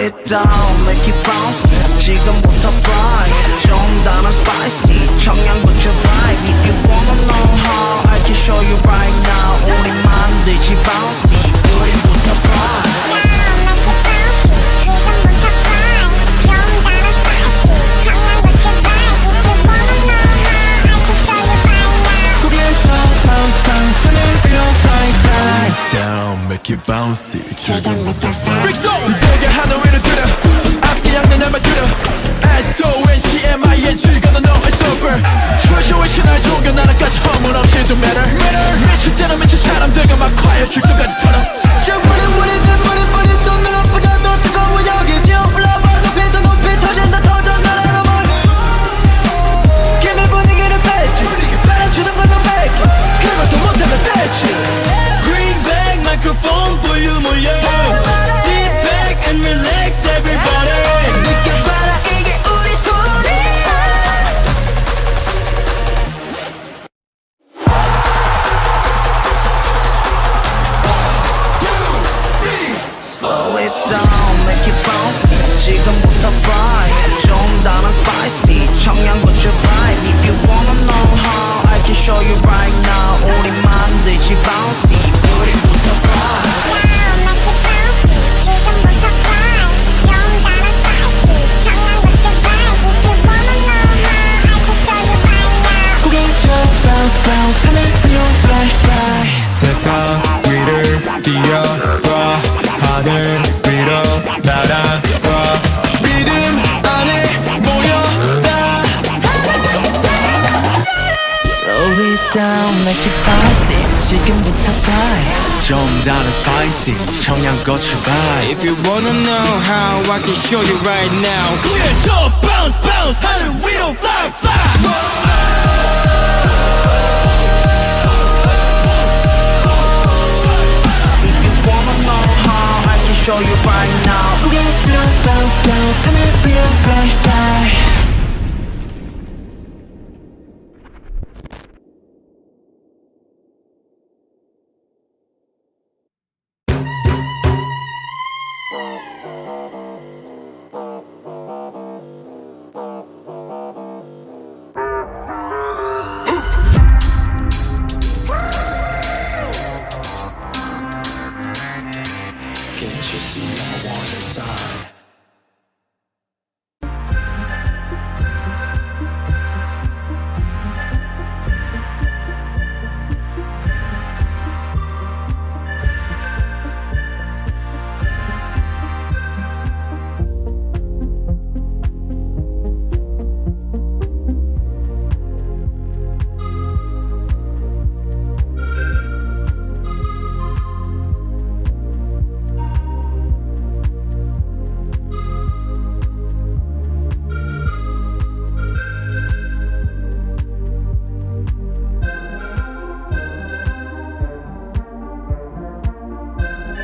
it down, make it bounce. 지금부터 fry 좀 더 spicy 청양고추 vibe. If you wanna know how, I can show you right now. 우리 만들지 bouncy 우리부터 fry. Make it bouncy. Freak zone 내게 하늘 위로 들어 앞뒤 양내 날만 들어 SONTMING gonna know it's over 초쇼의 신화에 조겨 나라까지 허물 없이 don't matter 미칠 때는 미친 사람들과 막 quiet 출전까지 털어 뿌리 또 눈아프다 너 뜨거워 여기 dio 올라와 높이 더 높이 터진다 터져 나라로 멀리 김의 분위기를 뺐지 주는 건 넌 뺏기 그것도 못하면 됐지 microphone 볼륨 올려 Sit back and relax everybody 느껴봐라 이게 우리 소리야 Slow it down, make it bouncy 지금부터 fry 좀 더 spicy 청양고추 vibe. If you wanna know how, I can show you right now. 우리 만들지 bouncy 우리부터 fry. Bounce 하늘 위로 fly fly 세상 위를 뛰어봐 하늘 위로 날아가 믿음 안에 모여라 Slow it down, make it bouncy 지금부터 fry 좀 더 spicy 청양고추 vibe. If you wanna know how I can show you right now 구해줘 bounce bounce 하늘 위로 fly fly Show you right now. 우리 들어 bounce bounce 하늘 위로 fly fly. Can't you see I'm a one inside?